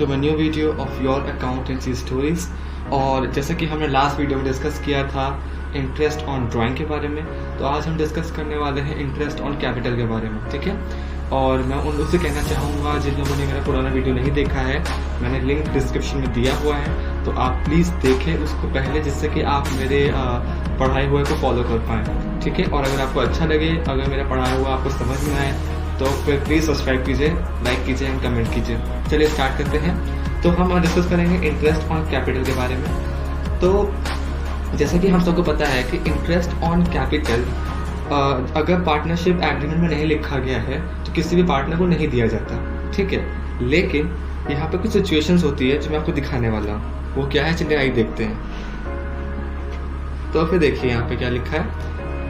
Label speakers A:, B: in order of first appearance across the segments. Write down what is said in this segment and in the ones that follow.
A: To my new video of your accountancy stories. और जैसे कि हमने लास्ट वीडियो में डिस्कस किया था इंटरेस्ट ऑन ड्राइंग के बारे में, तो आज हम डिस्कस करने वाले हैं इंटरेस्ट ऑन कैपिटल के बारे में, ठीक है। और मैं उन लोग से कहना चाहूँगा जिन लोगों ने मेरा पुराना वीडियो नहीं देखा है, मैंने लिंक डिस्क्रिप्शन में दिया हुआ है, तो आप प्लीज़ देखें उसको पहले, जिससे कि आप मेरे पढ़ाए हुए को फॉलो कर पाएँ, ठीक है। और अगर आपको अच्छा लगे, अगर मेरा पढ़ाया हुआ आपको समझ में आए, तो फिर प्लीज़ सब्सक्राइब कीजिए, लाइक कीजिए एंड कमेंट कीजिए। चलिए स्टार्ट करते हैं। तो हम डिस्कस करेंगे इंटरेस्ट ऑन कैपिटल के बारे में। तो जैसे कि हम सबको पता है कि इंटरेस्ट ऑन कैपिटल अगर पार्टनरशिप एग्रीमेंट में नहीं लिखा गया है तो किसी भी पार्टनर को नहीं दिया जाता, ठीक है। लेकिन यहाँ पे कुछ सिचुएशंस होती है जो मैं आपको दिखाने वाला हूँ, वो क्या है, चलिए आइए देखते हैं। तो फिर देखिए यहाँ पे क्या लिखा है।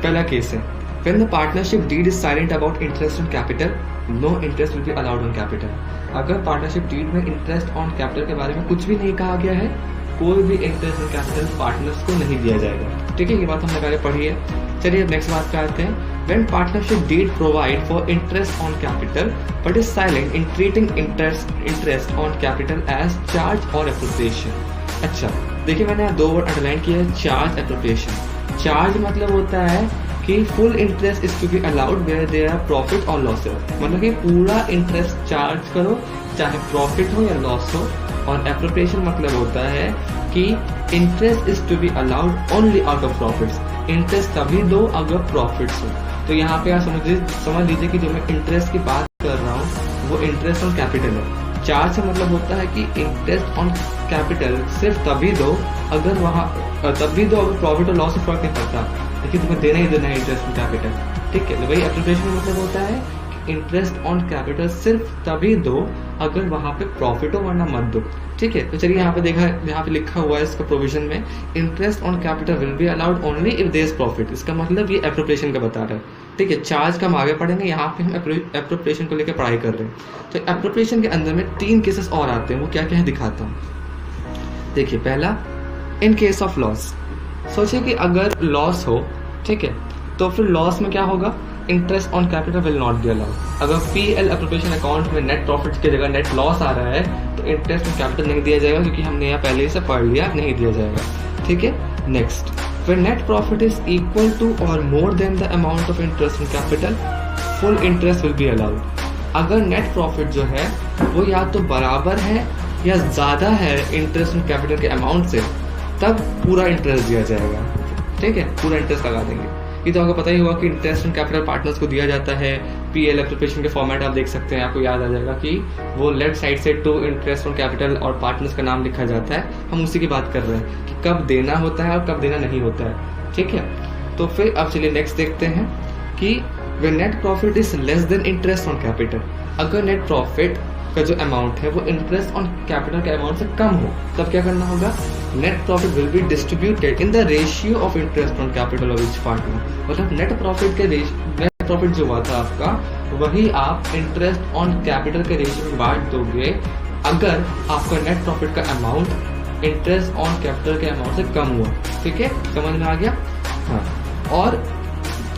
A: पहला केस है, when the partnership deed is silent about interest on capital, no interest will be allowed on capital। अगर पार्टनरशिप डीड में इंटरेस्ट ऑन कैपिटल के बारे में कुछ भी नहीं कहा गया है, कोई भी इंटरेस्ट ऑन कैपिटल पार्टनर्स को नहीं दिया जाएगा, ठीक है। ये बात हमने पहले पढ़ी है। चलिए नेक्स्ट बात पे आते हैं। When partnership deed provide for interest on capital but is silent in treating interest on capital as charge or appropriation। अच्छा देखिए, मैंने यहाँ दो वर्ड अंडरलाइन किया है, चार्ज, एप्रोप्रिएशन। चार्ज मतलब होता है कि full interest is to be allowed where there are profit और लॉसेस, मतलब कि पूरा इंटरेस्ट चार्ज करो चाहे प्रॉफिट हो या लॉस हो। और एप्रोप्रिएशन मतलब होता है कि interest is to be allowed only out of profits, interest तभी दो अगर प्रॉफिट्स हो। तो यहाँ पे आप समझ लीजिए कि जो मैं इंटरेस्ट की बात कर रहा हूँ वो इंटरेस्ट ऑन कैपिटल है। चार्ज का मतलब होता है कि इंटरेस्ट ऑन कैपिटल सिर्फ तभी दो अगर अगर प्रॉफिट और लॉस से फर्क नहीं पड़ता, लेकिन तुम्हें देना ही देना है इंटरेस्ट ऑन कैपिटल, ठीक है। तो वही एप्लीकेशन का मतलब होता है कि इंटरेस्ट ऑन कैपिटल सिर्फ तभी दो अगर वहां पे प्रॉफिट हो, वरना मत दो, ठीक है। तो चलिए यहाँ पे लिखा हुआ है इसका प्रोविजन में, interest on capital will be allowed only if there is profit. इसका मतलब ये एप्रोप्रिएशन का बता रहा है, ठीक है। चार्ज का हम आगे पढ़ेंगे, यहाँ पे हम एप्रोप्रिएशन को लेकर पढ़ाई कर रहे हैं। तो एप्रोप्रिएशन के अंदर में 3 केसेस और आते हैं, वो क्या क्या है दिखाता हूँ। देखिए, पहला इन केस ऑफ लॉस। सोचिए कि अगर लॉस हो, ठीक है, तो फिर लॉस में क्या होगा, interest on capital will not be allowed. अगर पीएल एप्रोप्रिएशन अकाउंट में नेट प्रॉफिट की जगह नेट लॉस आ रहा है तो इंटरेस्ट ऑन कैपिटल नहीं दिया जाएगा, क्योंकि हमने यहाँ पहले से पढ़ लिया, नहीं दिया जाएगा, ठीक है। Next, when net profit is equal to or more than the amount of interest on capital, full interest will be allowed। अगर नेट प्रॉफिट जो है वो या तो बराबर है या ज्यादा है इंटरेस्ट ऑन कैपिटल के अमाउंट से, तब पूरा इंटरेस्ट दिया जाएगा, ठीक है, पूरा इंटरेस्ट लगा देंगे। ये तो आपको पता ही होगा कि इंटरेस्ट ऑन कैपिटल पार्टनर्स को दिया जाता है। पीएल एप्लीकेशन के फॉर्मेट आप देख सकते हैं, आपको याद आ जाएगा कि वो लेफ्ट साइड से टू इंटरेस्ट ऑन कैपिटल और पार्टनर्स का नाम लिखा जाता है। हम उसी की बात कर रहे हैं कि कब देना होता है और कब देना नहीं होता है, ठीक है। तो फिर अब चलिए नेक्स्ट देखते हैं कि when net profit is less than interest on capital, अगर नेट प्रॉफिट का जो अमाउंट है वो इंटरेस्ट ऑन कैपिटल के अमाउंट से कम हो, तब क्या करना होगा, net profit will be distributed in the ratio of interest on capital of each partner. मतलब नेट प्रॉफिट जो हुआ था आपका, वही आप इंटरेस्ट ऑन कैपिटल के रेशियो में बांट दोगे अगर आपका नेट प्रॉफिट का अमाउंट इंटरेस्ट ऑन कैपिटल के अमाउंट से कम हुआ, ठीक है, समझ में आ गया। हाँ, और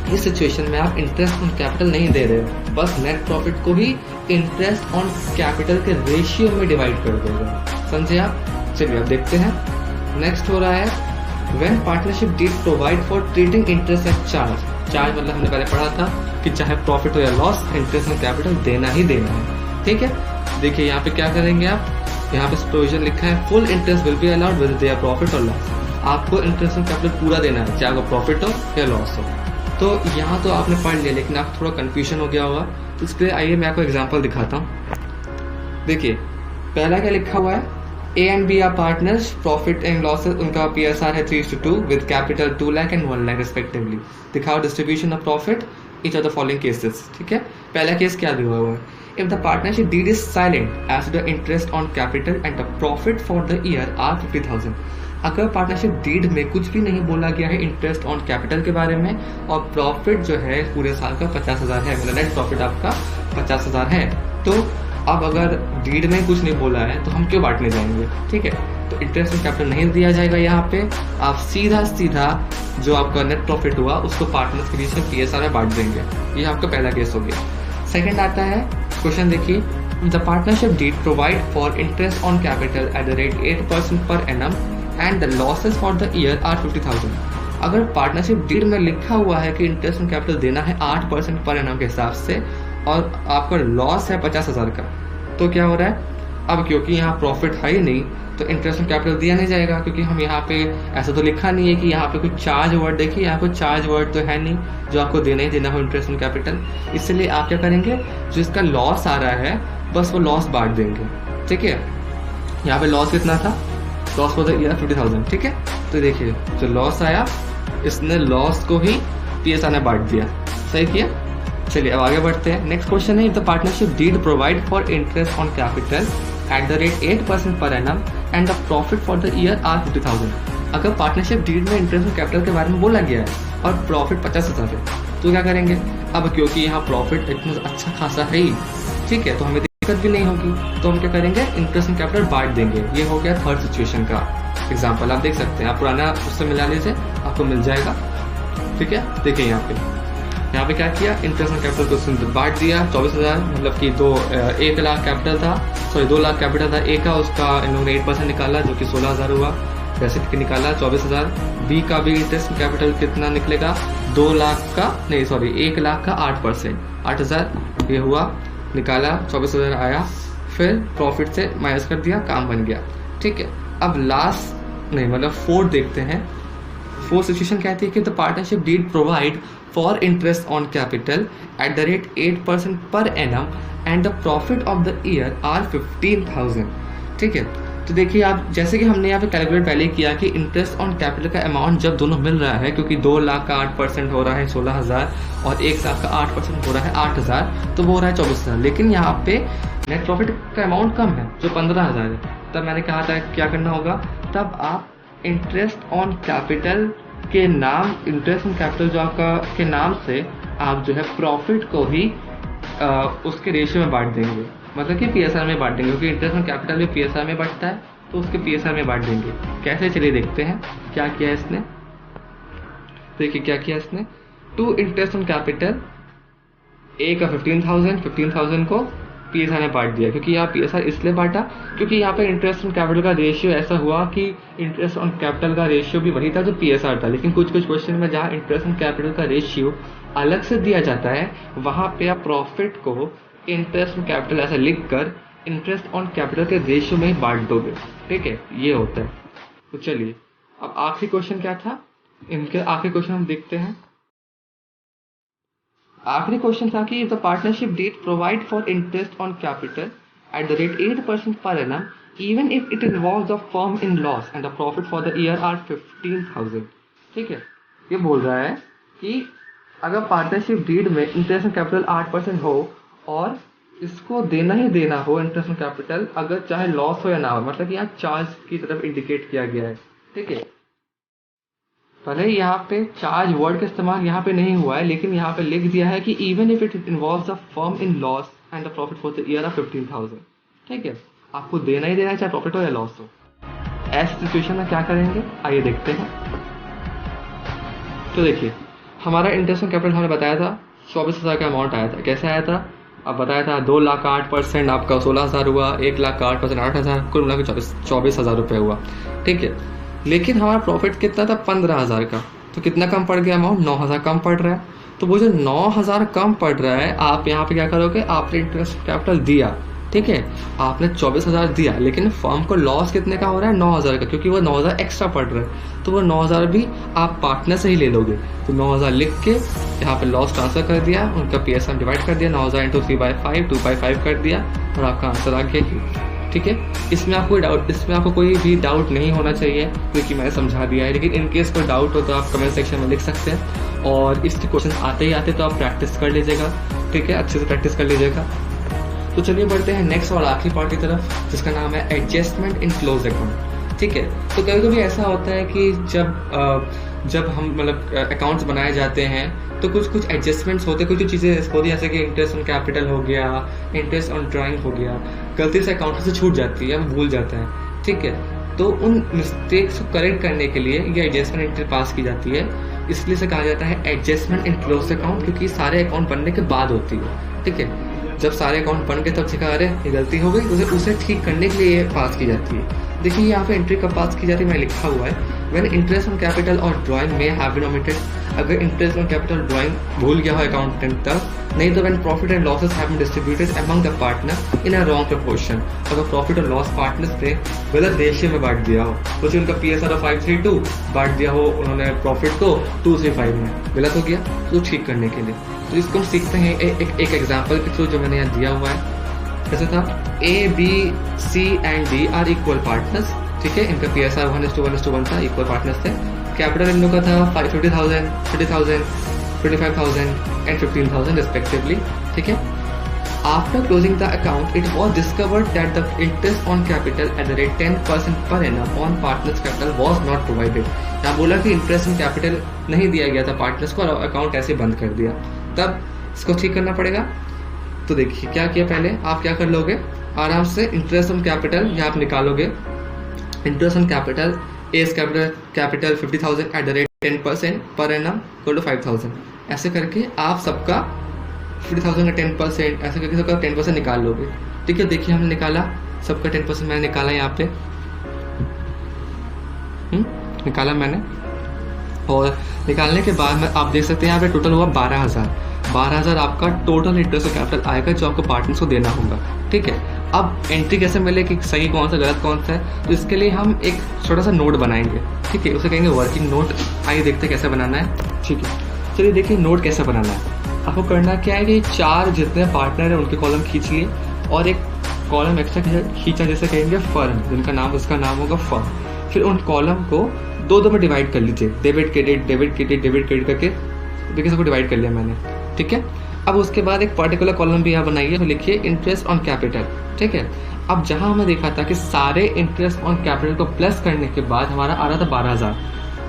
A: इस सिचुएशन में आप इंटरेस्ट ऑन कैपिटल नहीं दे रहे हो, बस नेट प्रॉफिट को ही इंटरेस्ट ऑन कैपिटल के रेशियो में डिवाइड कर देगा, समझे आप। चलिए अब देखते हैं। नेक्स्ट हो रहा है when partnership deed provide for treating interest as charge. Charge मतलब हमने पहले पढ़ा था कि चाहे प्रॉफिट हो या लॉस, इंटरेस्ट ऑन कैपिटल देना ही देना है, ठीक है। देखिए यहाँ पे क्या करेंगे आप, यहाँ पे प्रोविजन लिखा है full interest will be allowed with their profit और लॉस। आपको इंटरेस्ट ऑन कैपिटल पूरा देना है, चाहे वो प्रॉफिट हो या लॉस हो। तो यहाँ तो आपने पढ़ लिया, लेकिन आप थोड़ा कंफ्यूजन हो गया होगा, तो इस पर आइए मैं आपको एग्जांपल दिखाता हूँ। देखिए पहला क्या लिखा हुआ है, A and B are partners, profit and losses उनका पीएसआर है 3:2 with capital 2 lakh and 1 lakh respectively. दिखाओ distribution of profit each of the following cases, ठीक है। पहला केस क्या दिया हुआ है, if the partnership deed is silent as the interest on capital and the profit for the year are 50,000। अगर partnership deed में कुछ भी नहीं बोला गया है इंटरेस्ट ऑन कैपिटल के बारे में और प्रॉफिट जो है पूरे साल का 50,000 है, मतलब नेट प्रॉफिट आपका 50,000 है, तो अब अगर डीड में कुछ नहीं बोला है तो हम क्यों बांटने जाएंगे, ठीक है। तो इंटरेस्ट ऑन कैपिटल नहीं दिया जाएगा, यहाँ पे आप सीधा जो आपका नेट प्रॉफिट हुआ उसको पार्टनर्स के बीच में पीएसआर में बांट देंगे। ये आपका पहला केस हो गया। सेकंड आता है क्वेश्चन, देखिए the partnership deed provide for interest on capital at the rate 8% per annum and the losses for the year are 50,000। अगर पार्टनरशिप डीड में लिखा हुआ है कि इंटरेस्ट ऑन कैपिटल देना है 8% पर एनम के हिसाब से और आपका लॉस है 50,000 का, तो क्या हो रहा है, अब क्योंकि यहाँ प्रॉफिट है ही नहीं तो इंटरेस्ट ऑन कैपिटल दिया नहीं जाएगा, क्योंकि हम यहाँ पे ऐसा तो लिखा नहीं है कि यहाँ पे कोई चार्ज वर्ड, देखिए यहाँ कोई चार्ज वर्ड तो है नहीं जो आपको देना ही देना हो इंटरेस्ट ऑन कैपिटल। इसलिए आप क्या करेंगे, जो इसका लॉस आ रहा है बस वो लॉस बांट देंगे। ठीक है, यहाँ पे लॉस कितना था, लॉस फॉर द ईयर 50,000। ठीक है, तो देखिए जो लॉस आया इसने लॉस को ही PSR ने बांट दिया। सही किया। चलिए अब आगे बढ़ते हैं। नेक्स्ट क्वेश्चन है, the partnership deed provide for interest on capital at the rate 8% per annum and the profit for the year are 50,000। अगर पार्टनरशिप डीड में इंटरेस्ट ऑन कैपिटल के बारे में बोला गया है और प्रॉफिट 50,000 है तो क्या करेंगे, अब क्योंकि यहाँ प्रॉफिट इतना अच्छा खासा है ही, ठीक है, तो हमें दिक्कत भी नहीं होगी, तो हम क्या करेंगे, इंटरेस्ट ऑन कैपिटल बांट देंगे। ये हो गया थर्ड सिचुएशन का एग्जाम्पल। आप देख सकते हैं, आप पुराना उससे मिला लीजिए, आपको मिल जाएगा। ठीक है, देखिए यहाँ पे क्या किया, इंटरेस्ट ऑन कैपिटल को उसने बांट दिया 24,000, मतलब कि 1 लाख कैपिटल था, सॉरी 2 लाख कैपिटल था ए का, उसका इन लोगों ने 8% निकाला जो कि 16,000 हुआ, वैसे निकाला 24,000। बी का भी इंटरेस्ट कैपिटल कितना निकलेगा, 2 लाख का नहीं सॉरी 1 लाख का 8%, 8,000 ये हुआ, निकाला 24,000 आया, फिर प्रॉफिट से माइनस कर दिया, काम बन गया। ठीक है, अब लास्ट नहीं मतलब फोर्थ देखते हैं। फोर्थ सिचुएशन कहती है कि the partnership deed provide for interest on capital at the rate 8% per annum and the profit of the year are 15,000। ठीक है, तो देखिए आप, जैसे कि हमने यहाँ पे कैलकुलेट पहले किया कि इंटरेस्ट ऑन कैपिटल का अमाउंट जब दोनों मिल रहा है, क्योंकि 2 लाख का 8% हो रहा है 16,000 और 1 लाख का 8% हो रहा है 8,000, तो वो हो रहा है 24,000। लेकिन यहाँ पे नेट प्रॉफिट का अमाउंट कम है जो 15,000 है, तब मैंने कहा था क्या करना होगा, तब आप इंटरेस्ट ऑन कैपिटल के नाम, इंटरेस्ट ऑन कैपिटल जो आपका के नाम से आप जो है प्रॉफिट को ही उसके रेशियो में बांट देंगे, मतलब कि PSR में बांट देंगे, क्योंकि इंटरेस्ट ऑन कैपिटल भी PSR में बढ़ता है तो उसके PSR में बांट देंगे। कैसे, चलिए देखते हैं क्या किया इसने। देखिए क्या किया इसने, to interest on capital A का 15,000 को PSR में बांट दिया, क्योंकि यहाँ PSR इसलिए बांटा क्योंकि यहाँ पे इंटरेस्ट ऑन कैपिटल का रेशियो ऐसा हुआ कि इंटरेस्ट ऑन कैपिटल का रेशियो भी वही था जो PSR था, लेकिन कुछ क्वेश्चन में जहाँ इंटरेस्ट ऑन कैपिटल का रेशियो अलग से दिया जाता है वहाँ पे आप प्रॉफिट को इंटरेस्ट ऑन कैपिटल ऐसा लिख कर इंटरेस्ट ऑन कैपिटल के रेशियो में ही बांट दोगे। ठीक है, ये होता है। तो चलिए अब आखिरी क्वेश्चन क्या था, इनके आखिरी क्वेश्चन हम देखते हैं। आखिरी क्वेश्चन था कि the partnership deed provide for interest on capital at the rate 8% per annum even if it involves the firm in loss and the profit for the year are 15,000। ठीक है, ये बोल रहा है कि अगर पार्टनरशिप डीड में इंटरेस्ट ऑन कैपिटल 8% हो और इसको देना ही देना हो इंटरेस्ट ऑन कैपिटल, अगर चाहे लॉस हो या ना हो, मतलब कि यहाँ चार्ज की तरफ इंडिकेट किया गया है। ठीक है, भले यहाँ पे चार्ज वर्ड का इस्तेमाल यहाँ पे नहीं हुआ है, लेकिन यहाँ पे लिख दिया है कि even if it involves the firm in loss and the profit for the year of 15,000। ठीक है, आपको देना ही देना है चाहे प्रॉफिट हो या लॉस हो। ऐसी सिचुएशन में क्या करेंगे, आइए देखते हैं। तो देखिए हमारा इंटरेस्ट ऑन कैपिटल हमने बताया था 24,000 का अमाउंट आया था। कैसे आया था, अब बताया था 2 लाख का 8% आपका 16,000 हुआ, 1 लाख का 8% 8,000, कुल मिला के 24,000 रुपये हुआ। ठीक है, लेकिन हमारा प्रॉफिट कितना था 15,000 का, तो कितना कम पड़ गया अमाउंट, 9,000 कम पड़ रहा है। तो वो जो 9,000 कम पड़ रहा है, आप यहाँ पे क्या करोगे, आपने इंटरेस्ट कैपिटल दिया, ठीक है, आपने 24,000 दिया, लेकिन फर्म को लॉस कितने का हो रहा है, 9,000 का, क्योंकि वो 9,000 एक्स्ट्रा पड़ रहा है, तो वो 9,000 भी आप पार्टनर से ही ले लोगे। तो 9,000 लिख के यहाँ पे लॉस ट्रांसफर कर दिया, उनका PSR डिवाइड कर दिया, 9,000 इंटू 3/5 2/5 कर दिया और आपका आंसर आ गया। ठीक है, इसमें आपको कोई भी डाउट नहीं होना चाहिए क्योंकि मैंने समझा दिया है, लेकिन इन केस कोई डाउट हो तो आप कमेंट सेक्शन में लिख सकते हैं, और इसके क्वेश्चन आते ही आते तो आप प्रैक्टिस कर लीजिएगा। ठीक है, अच्छे से प्रैक्टिस कर लीजिएगा। तो चलिए बढ़ते हैं नेक्स्ट और आखिरी पार्ट की तरफ, जिसका नाम है एडजस्टमेंट इन क्लोज अकाउंट। ठीक है, तो कभी कभी ऐसा होता है कि जब हम मतलब अकाउंट्स बनाए जाते हैं तो कुछ एडजस्टमेंट्स होते हैं, कुछ चीज़ें होती हैं, जैसे कि इंटरेस्ट ऑन कैपिटल हो गया, इंटरेस्ट ऑन ड्राइंग हो गया, गलती से अकाउंट से छूट जाती है या भूल जाता है। ठीक है, तो उन मिस्टेक्स को करेक्ट करने के लिए ये एडजस्टमेंट एंट्री पास की जाती है, इसलिए से कहा जाता है एडजस्टमेंट इन क्लोज अकाउंट, क्योंकि सारे अकाउंट बनने के बाद होती है। ठीक है, जब सारे अकाउंट बन गए तब सिखा अरे ये गलती हो गई, उसे ठीक करने के लिए पास की जाती है। देखिए यहाँ पे एंट्री कब पास की जाती है, मैंने लिखा हुआ है व्हेन इंटरेस्ट ऑन कैपिटल और ड्राइंग में हैव बीन ओमिटेड। अगर इंटरेस्ट ऑन कैपिटल ड्राइंग भूल गया हो अकाउंटेंट तक, नहीं तो when profit and losses have been distributed among the partner in a wrong proportion. अगर प्रॉफिट और लॉस पार्टनर्स ने गलत रेशियो में बांट दिया हो, तो उनका PSR 532 बांट दिया हो उन्होंने प्रॉफिट को 235 में, गलत हो गया, तो ठीक करने के लिए। तो इसको हम सीखते हैं एक एग्जाम्पल के थ्रू जो मैंने यहाँ दिया हुआ है। कैसे था, A, B, C and D are equal partners, ठीक है, इनका PSR 1:1:1 था, इक्वल पार्टनर्स थे। कैपिटल इन लोगों का था 50,000, 30,000, 25,000 एंड 15,000 रिस्पेक्टिवली, ठीक है। After closing the account, it was discovered that the interest on capital at the rate 10% per annum on partners' capital was not provided. यहाँ बोला कि इंटरेस्ट ऑन कैपिटल नहीं दिया गया था पार्टनर्स को और अकाउंट ऐसे बंद कर दिया, तब इसको ठीक करना पड़ेगा। तो देखिए क्या किया, पहले आप क्या कर लोगे, आराम से इंटरेस्ट ऑन कैपिटल यहाँ आप निकालोगे। Interest on capital as capital 50,000 at the rate 10% per annum equal to 5,000, ऐसे करके आप सबका 50,000 का 10% ऐसे करके सबका 10% निकाल लोगे, ठीक है। देखिए हमने निकाला सबका 10%, मैंने निकाला यहाँ पे, निकाला मैंने, और निकालने के बाद में आप देख सकते हैं यहाँ पे टोटल हुआ 12,000 आपका टोटल इंटरेस्ट कैपिटल आएगा जो आपको पार्टनर्स को देना होगा, ठीक है। अब एंट्री कैसे मिले कि सही कौन सा गलत कौन सा है, तो इसके लिए हम एक छोटा सा नोट बनाएंगे, ठीक है, उसे कहेंगे वर्किंग नोट। आइए देखते हैं कैसे बनाना है, ठीक है। चलिए देखिए नोट कैसे बनाना है। आपको करना क्या है कि 4 जितने पार्टनर हैं उनके कॉलम खींच लिए और एक कॉलम एक्स्ट्रा खींचा, जैसे कहेंगे फर्म, जिनका नाम उसका नाम होगा फर्म। फिर उन कॉलम को 2 में डिवाइड कर लीजिए, डेबिट क्रेडिट करके देखिए सबको डिवाइड कर लिया मैंने, ठीक है। अब उसके बाद एक पर्टिकुलर कॉलम भी यहाँ बनाइए, तो लिखिए इंटरेस्ट ऑन कैपिटल, ठीक है। अब जहाँ हमने देखा था कि सारे इंटरेस्ट ऑन कैपिटल को प्लस करने के बाद हमारा आ रहा था 12,000,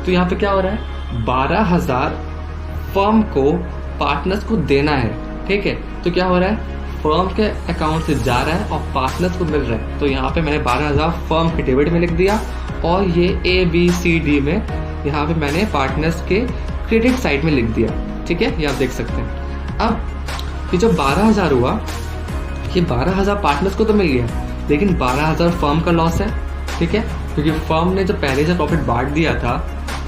A: तो यहाँ पे क्या हो रहा है, 12,000 फर्म को पार्टनर्स को देना है, ठीक है। तो क्या हो रहा है, फर्म के अकाउंट से जा रहा है और पार्टनर्स को मिल रहा है। तो यहाँ पे मैंने 12,000 फर्म के डेबिट में लिख दिया और ये A, B, C, D में यहाँ पे मैंने पार्टनर्स के क्रेडिट साइड में लिख दिया, ठीक है, ये आप देख सकते हैं। अब ये जो 12,000 हुआ, ये 12,000 पार्टनर्स को तो मिल गया, लेकिन 12,000 फर्म का लॉस है, ठीक है, क्योंकि फर्म ने जो पहले से प्रॉफिट बांट दिया था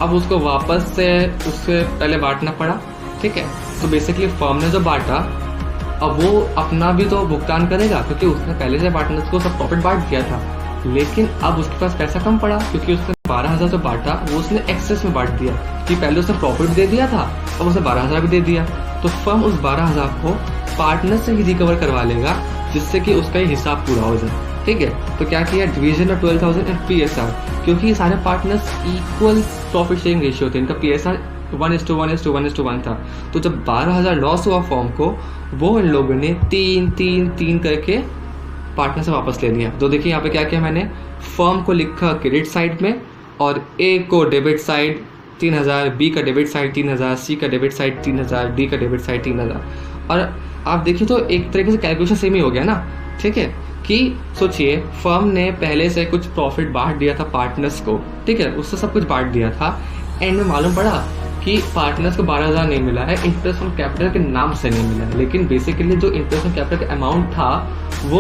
A: अब उसको वापस से उससे पहले बांटना पड़ा, ठीक है। तो बेसिकली फर्म ने जो बांटा अब वो अपना भी तो भुगतान करेगा, क्योंकि उसने पहले से पार्टनर्स को सब प्रॉफिट बांट दिया था, लेकिन अब उसके पास पैसा कम पड़ा क्योंकि उसने 12,000 जो बांटा वो उसने एक्सेस में बांट दिया, कि पहले उसने प्रॉफिट दे दिया था अब उसने 12,000 भी दे दिया। तो फर्म उस 12,000 को पार्टनर से ही रिकवर करवा लेगा, जिससे कि उसका हिसाब पूरा हो जाए, ठीक है। तो क्या किया, डिवीजन ऑफ 12,000 एंड PSR, क्योंकि ये सारे partners equal profit sharing ratio थे, इनका PSR 1:1:1 था। तो जब 12,000 लॉस हुआ फर्म को, वो इन लोगों ने 3 करके पार्टनर से वापस ले लिया। तो देखिए यहाँ पे क्या किया मैंने, फर्म को लिखा क्रेडिट साइड में और A को डेबिट साइड 3,000, B का डेबिट साइड 3,000, C का डेबिट साइड 3,000, D का डेबिट साइड 3,000। और आप देखिए तो एक तरीके से कैलकुलेशन सेम ही हो गया ना, ठीक है। कि सोचिए फर्म ने पहले से कुछ प्रॉफिट बांट दिया था पार्टनर्स को, ठीक है, उससे सब कुछ बांट दिया था। एंड में मालूम पड़ा कि पार्टनर्स को 12,000 नहीं मिला है, इंटरेस्ट ऑन कैपिटल के नाम से नहीं मिला है, लेकिन बेसिकली जो इंटरेस्ट ऑन कैपिटल का अमाउंट था वो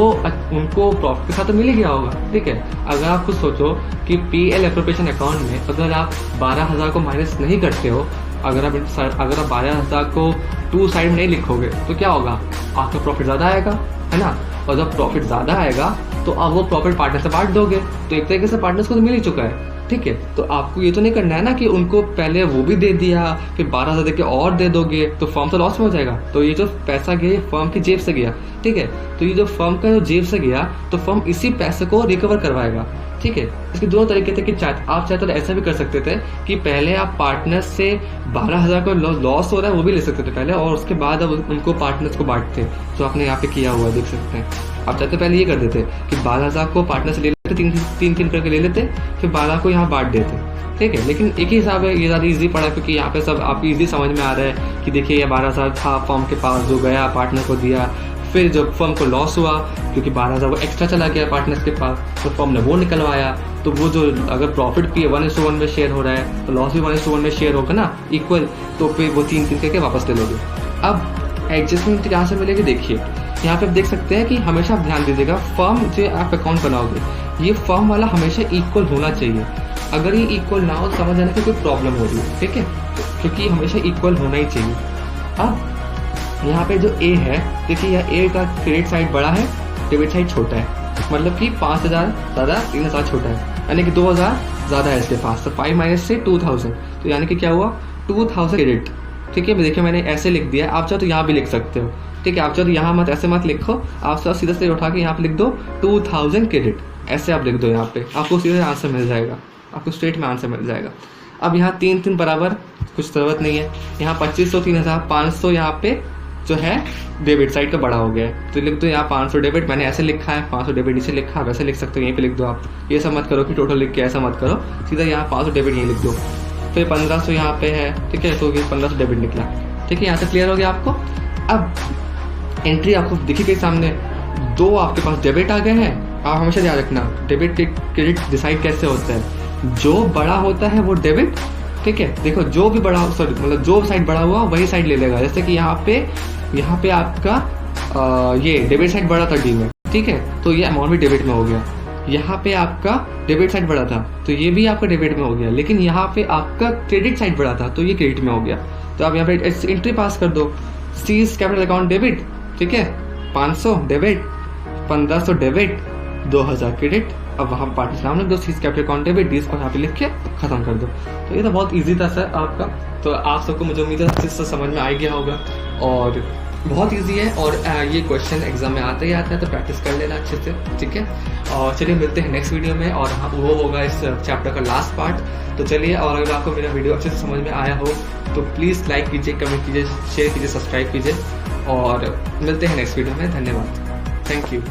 A: उनको प्रॉफिट के साथ तो मिल ही गया होगा, ठीक है। अगर आप खुद सोचो कि PL एप्रोप्रिएशन अकाउंट में अगर आप 12,000 को माइनस नहीं करते हो, अगर आप 12,000 को 2 साइड में नहीं लिखोगे तो क्या होगा, आपका प्रॉफिट ज़्यादा आएगा, है ना। और जब प्रॉफिट ज़्यादा आएगा तो आप वो प्रॉफिट पार्टनर से बांट दोगे, तो एक तरीके से पार्टनर्स को तो मिल ही चुका है, ठीक है। तो आपको ये तो नहीं करना है ना कि उनको पहले वो भी दे दिया फिर 12,000 दे के और दे दोगे तो फर्म तो लॉस में हो जाएगा। तो ये जो पैसा गया फर्म की जेब से गया, ठीक है। तो ये जो फर्म का जो जेब से गया तो फर्म इसी पैसे को रिकवर करवाएगा, ठीक है। इसके 2 तरीके थे कि आप चाहते तो ऐसा भी कर सकते थे कि पहले आप पार्टनर्स से 12,000 का लॉस हो रहा है वो भी ले सकते थे पहले, और उसके बाद अब उनको पार्टनर्स को बांटते, जो आपने यहाँ पे किया हुआ देख सकते हैं। आप चाहते पहले ये कर देते कि 12,000 को पार्टनर से ले लेते, 3 करके ले लेते, फिर 12 को यहाँ बांट देते, ठीक है। लेकिन एक ही हिसाब है, ये ज़्यादा ईजी पड़ा क्योंकि यहाँ पे सब आपको ईजी समझ में आ रहा है कि देखिए ये 12,000 था फर्म के पास जो गया पार्टनर को दिया, फिर जब फर्म को लॉस हुआ क्योंकि 12,000 वो एक्स्ट्रा चला गया पार्टनर्स के पास तो फर्म ने वो निकलवाया, तो वो जो अगर प्रॉफिट भी 1:1 में शेयर हो रहा है तो लॉस भी 1:1 में शेयर होगा ना इक्वल, तो फिर वो 3 करके वापस ले लोगे। अब एडजस्टमेंट कहाँ से मिलेगी, देखिए यहाँ पे आप देख सकते हैं कि हमेशा आप ध्यान दीजिएगा, फर्म जो आप अकाउंट बनाओगे ये फर्म वाला हमेशा इक्वल होना चाहिए। अगर ये इक्वल ना हो तो समझ आना कि कोई प्रॉब्लम हो रही है, ठीक है, क्योंकि हमेशा इक्वल होना ही चाहिए। अब यहाँ पे जो ए है, देखिए यह ए का क्रेडिट साइड बड़ा है, डेबिट साइड छोटा है, मतलब कि 5000 ज़्यादा 3000 छोटा है, यानी कि 2000 ज़्यादा है इसके पास। तो 5 माइनस से 2000, तो यानी कि क्या हुआ 2000 क्रेडिट, ठीक है। देखिए मैंने ऐसे लिख दिया, आप चाहो तो यहाँ भी लिख सकते हो, ठीक है। आप चाहो तो यहाँ मत ऐसे मत लिखो, आप चाहो सीधा से उठा के यहाँ पे लिख दो 2000 क्रेडिट, ऐसे आप लिख दो यहाँ पे, आपको सीधे आंसर मिल जाएगा, आपको स्ट्रेट में आंसर मिल जाएगा। अब यहाँ 3 बराबर कुछ ज़रूरत नहीं है, यहाँ 2500 3500 यहाँ पे जो है डेबिट साइड का बड़ा हो गया है, तो लिख दो यहाँ 500 डेबिट, मैंने ऐसे लिखा है, 500 डेबिट इसे लिखा है, वैसे लिख सकते हो, यहीं पे लिख दो आप। ये सब मत करो कि टोटल लिख के ऐसा मत करो, सीधा यहाँ 500 डेबिट यहीं लिख दो। फिर 1500 यहाँ पे है, ठीक है, तो ये 1500 डेबिट निकला, ठीक है। यहाँ से क्लियर हो गया आपको। अब एंट्री आपको दिखी गई सामने, 2 आपके पास डेबिट आ गए हैं। आप हमेशा ध्यान रखना डेबिट क्रेडिट डिसाइड कैसे होता है, जो बड़ा होता है वो डेबिट, ठीक है। देखो जो भी बड़ा, सॉरी मतलब जो साइड बड़ा हुआ वही साइड ले लेगा। जैसे कि यहाँ पे आपका ये डेबिट साइड बड़ा था डी में, ठीक है, तो ये अमाउंट भी डेबिट में हो गया। यहाँ पे आपका डेबिट साइड बड़ा था तो ये भी आपका डेबिट में हो गया, लेकिन यहाँ पे आपका क्रेडिट साइड बड़ा था तो ये क्रेडिट में हो गया। तो आप यहाँ पे एंट्री पास कर दो, सीज कैपिटल अकाउंट डेबिट, ठीक है, 500 डेबिट, 1500 डेबिट, 2000 क्रेडिट। अब वहाँ पार्टी नाम लिख दो, सीज कैपिटल अकाउंट डेबिट, डीज को यहाँ पे लिख के खत्म कर दो। तो ये तो बहुत ईजी था सर आपका, तो आप सबको मुझे उम्मीद है अच्छे से समझ में आ गया होगा, और बहुत इजी है, और ये क्वेश्चन एग्जाम में आता है, तो प्रैक्टिस कर लेना अच्छे से, ठीक है। और चलिए मिलते हैं नेक्स्ट वीडियो में, और वो होगा इस चैप्टर का लास्ट पार्ट। तो चलिए, और अगर आपको मेरा वीडियो अच्छे से समझ में आया हो तो प्लीज़ लाइक कीजिए, कमेंट कीजिए, शेयर कीजिए, सब्सक्राइब कीजिए, और मिलते हैं नेक्स्ट वीडियो में। धन्यवाद, थैंक यू।